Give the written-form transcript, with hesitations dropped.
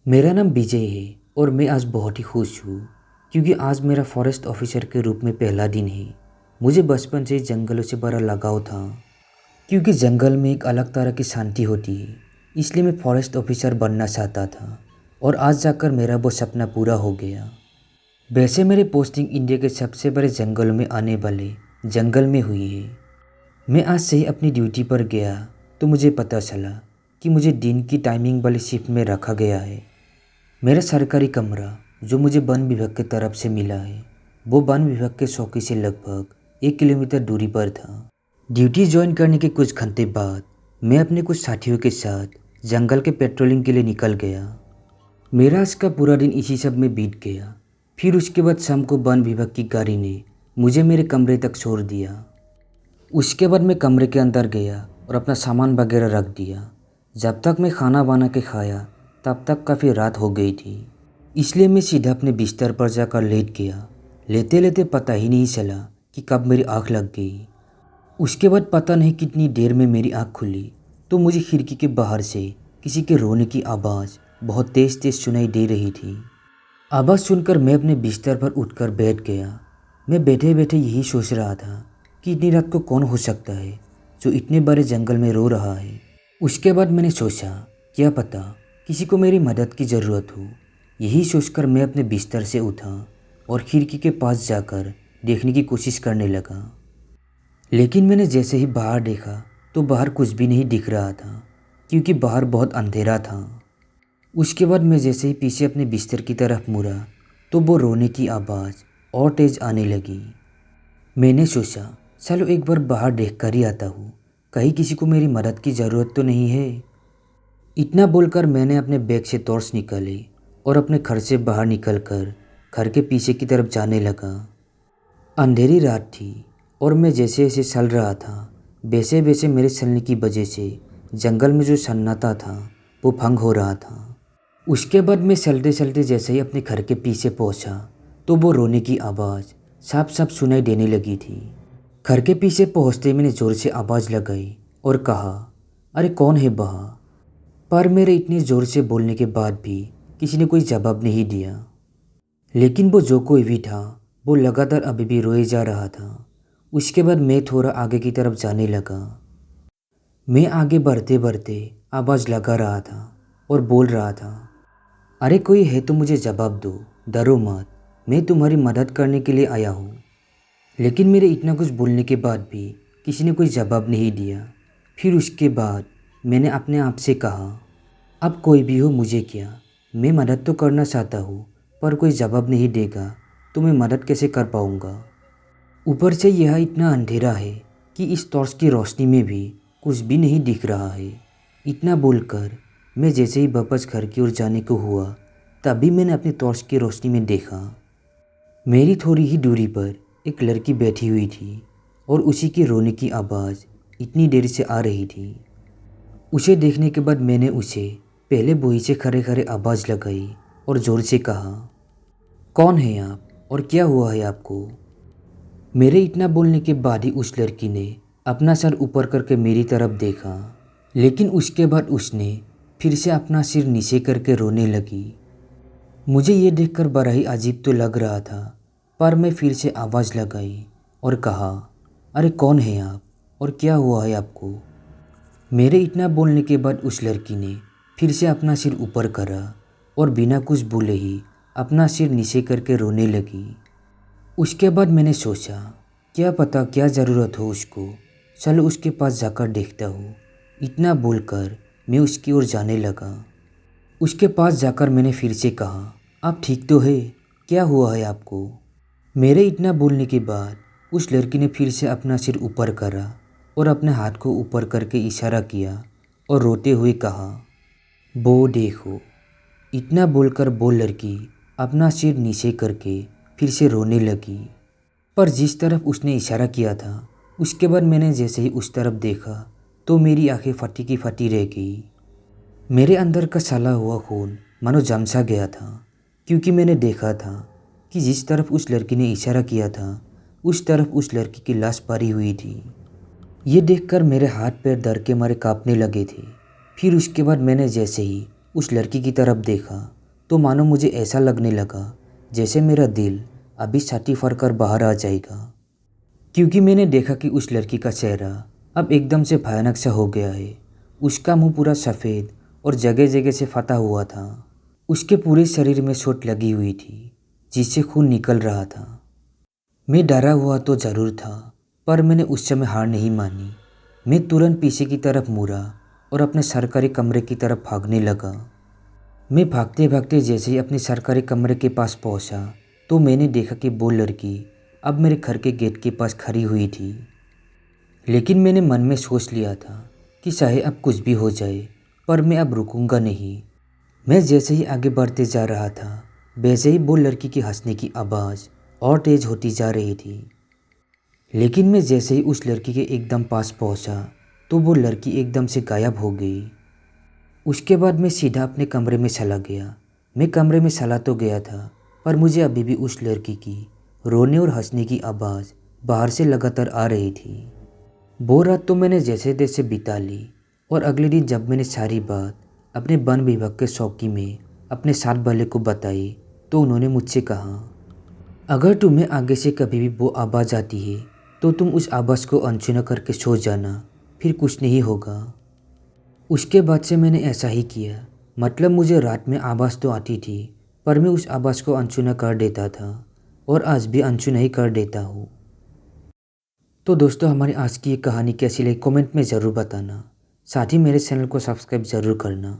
मेरा नाम विजय है और मैं आज बहुत ही खुश हूँ क्योंकि आज मेरा फॉरेस्ट ऑफिसर के रूप में पहला दिन है। मुझे बचपन से जंगलों से बड़ा लगाव था क्योंकि जंगल में एक अलग तरह की शांति होती है, इसलिए मैं फॉरेस्ट ऑफिसर बनना चाहता था और आज जाकर मेरा वो सपना पूरा हो गया। वैसे मेरी पोस्टिंग इंडिया के सबसे बड़े जंगलों में आने वाले जंगल में हुई है। मैं आज से ही अपनी ड्यूटी पर गया तो मुझे पता चला कि मुझे दिन की टाइमिंग वाली शिफ्ट में रखा गया है। मेरा सरकारी कमरा जो मुझे वन विभाग की तरफ से मिला है वो वन विभाग के चौकी से लगभग 1 किलोमीटर दूरी पर था। ड्यूटी ज्वाइन करने के कुछ घंटे बाद मैं अपने कुछ साथियों के साथ जंगल के पेट्रोलिंग के लिए निकल गया। मेरा आज का पूरा दिन इसी सब में बीत गया। फिर उसके बाद शाम को वन विभाग की गाड़ी ने मुझे मेरे कमरे तक छोड़ दिया। उसके बाद मैं कमरे के अंदर गया और अपना सामान वगैरह रख दिया। जब तक मैं खाना बना के खाया तब तक काफ़ी रात हो गई थी, इसलिए मैं सीधा अपने बिस्तर पर जाकर लेट गया। लेते लेते पता ही नहीं चला कि कब मेरी आँख लग गई। उसके बाद पता नहीं कितनी देर में मेरी आँख खुली तो मुझे खिड़की के बाहर से किसी के रोने की आवाज़ बहुत तेज़ तेज़ सुनाई दे रही थी। आवाज़ सुनकर मैं अपने बिस्तर पर उठकर बैठ गया। मैं बैठे बैठे यही सोच रहा था कि इतनी रात को कौन हो सकता है जो इतने बड़े जंगल में रो रहा है। उसके बाद मैंने सोचा क्या पता किसी को मेरी मदद की ज़रूरत हो। यही सोचकर मैं अपने बिस्तर से उठा और खिड़की के पास जाकर देखने की कोशिश करने लगा। लेकिन मैंने जैसे ही बाहर देखा तो बाहर कुछ भी नहीं दिख रहा था क्योंकि बाहर बहुत अंधेरा था। उसके बाद मैं जैसे ही पीछे अपने बिस्तर की तरफ मुड़ा तो वो रोने की आवाज़ और तेज़ आने लगी। मैंने सोचा चलो एक बार बाहर देख कर ही आता हूँ, कहीं किसी को मेरी मदद की ज़रूरत तो नहीं है। इतना बोलकर मैंने अपने बैग से टॉर्च निकाली और अपने घर से बाहर निकलकर घर के पीछे की तरफ जाने लगा। अंधेरी रात थी और मैं जैसे जैसे चल रहा था वैसे वैसे मेरे चलने की वजह से जंगल में जो सन्नाटा था वो भंग हो रहा था। उसके बाद मैं चलते चलते जैसे ही अपने घर के पीछे पहुंचा तो वो रोने की आवाज़ साफ साफ सुनाई देने लगी थी। घर के पीछे पहुंचते मैंने ज़ोर से आवाज़ लगाई और कहा, अरे कौन है वहाँ? पर मेरे इतने ज़ोर से बोलने के बाद भी किसी ने कोई जवाब नहीं दिया। लेकिन वो जो कोई भी था वो लगातार अभी भी रोए जा रहा था। उसके बाद मैं थोड़ा आगे की तरफ जाने लगा। मैं आगे बढ़ते बढ़ते आवाज़ लगा रहा था और बोल रहा था, अरे कोई है तो मुझे जवाब दो, डरो मत, मैं तुम्हारी मदद करने के लिए आया हूँ। लेकिन मेरे इतना कुछ बोलने के बाद भी किसी ने कोई जवाब नहीं दिया। फिर उसके बाद मैंने अपने आप से कहा, अब कोई भी हो मुझे क्या, मैं मदद तो करना चाहता हूँ पर कोई जवाब नहीं देगा तो मैं मदद कैसे कर पाऊँगा। ऊपर से यह इतना अंधेरा है कि इस टॉर्च की रोशनी में भी कुछ भी नहीं दिख रहा है। इतना बोलकर मैं जैसे ही वापस घर की ओर जाने को हुआ तभी मैंने अपनी टॉर्च की रोशनी में देखा मेरी थोड़ी ही दूरी पर एक लड़की बैठी हुई थी और उसी की रोने की आवाज़ इतनी देर से आ रही थी। उसे देखने के बाद मैंने उसे पहले वहीं से खड़े खड़े आवाज़ लगाई और ज़ोर से कहा, कौन है आप और क्या हुआ है आपको? मेरे इतना बोलने के बाद ही उस लड़की ने अपना सर ऊपर करके मेरी तरफ देखा, लेकिन उसके बाद उसने फिर से अपना सिर नीचे करके रोने लगी। मुझे ये देखकर बड़ा ही अजीब तो लग रहा था पर मैं फिर से आवाज़ लगाई और कहा, अरे कौन है आप और क्या हुआ है आपको? मेरे इतना बोलने के बाद उस लड़की ने फिर से अपना सिर ऊपर करा और बिना कुछ बोले ही अपना सिर नीचे करके रोने लगी। उसके बाद मैंने सोचा क्या पता क्या ज़रूरत हो उसको, चलो उसके पास जाकर देखता हूँ। इतना बोलकर मैं उसकी ओर जाने लगा। उसके पास जाकर मैंने फिर से कहा, आप ठीक तो है, क्या हुआ है आपको? मेरे इतना बोलने के बाद उस लड़की ने फिर से अपना सिर ऊपर करा और अपने हाथ को ऊपर करके इशारा किया और रोते हुए कहा, वो देखो। इतना बोलकर वो लड़की अपना सिर नीचे करके फिर से रोने लगी। पर जिस तरफ उसने इशारा किया था उसके बाद मैंने जैसे ही उस तरफ देखा तो मेरी आंखें फटी की फटी रह गई। मेरे अंदर का सला हुआ खून मानो जम सा गया था क्योंकि मैंने देखा था कि जिस तरफ उस लड़की ने इशारा किया था उस तरफ उस लड़की की लाश पड़ी हुई थी। ये देखकर मेरे हाथ पैर डर के मारे कांपने लगे थे। फिर उसके बाद मैंने जैसे ही उस लड़की की तरफ देखा तो मानो मुझे ऐसा लगने लगा जैसे मेरा दिल अभी छाती फाड़कर बाहर आ जाएगा, क्योंकि मैंने देखा कि उस लड़की का चेहरा अब एकदम से भयानक सा हो गया है। उसका मुंह पूरा सफ़ेद और जगह जगह से फटा हुआ था। उसके पूरे शरीर में चोट लगी हुई थी जिससे खून निकल रहा था। मैं डरा हुआ तो ज़रूर था, पर मैंने उस समय हार नहीं मानी। मैं तुरंत पीछे की तरफ मुड़ा और अपने सरकारी कमरे की तरफ भागने लगा। मैं भागते भागते जैसे ही अपने सरकारी कमरे के पास पहुंचा तो मैंने देखा कि वो लड़की अब मेरे घर के गेट के पास खड़ी हुई थी। लेकिन मैंने मन में सोच लिया था कि चाहे अब कुछ भी हो जाए, पर मैं अब रुकूंगा नहीं। मैं जैसे ही आगे बढ़ते जा रहा था वैसे ही वो लड़की की हंसने की आवाज़ और तेज़ होती जा रही थी। लेकिन मैं जैसे ही उस लड़की के एकदम पास पहुंचा तो वो लड़की एकदम से गायब हो गई। उसके बाद मैं सीधा अपने कमरे में चला गया। मैं कमरे में चला तो गया था, पर मुझे अभी भी उस लड़की की रोने और हंसने की आवाज़ बाहर से लगातार आ रही थी। वो रात तो मैंने जैसे तैसे बिता ली, और अगले दिन जब मैंने सारी बात अपने वन विभाग के चौकी में अपने साथ वाले को बताई तो उन्होंने मुझसे कहा, अगर तुम्हें आगे से कभी भी वो आवाज़ आती है तो तुम उस आवाज़ को अनसुना करके सो जाना, फिर कुछ नहीं होगा। उसके बाद से मैंने ऐसा ही किया। मतलब मुझे रात में आवाज़ तो आती थी, पर मैं उस आवाज़ को अनसुना कर देता था, और आज भी अनसुना ही कर देता हूँ। तो दोस्तों, हमारी आज की ये कहानी कैसी लगी कमेंट में ज़रूर बताना। साथ ही मेरे चैनल को सब्सक्राइब ज़रूर करना।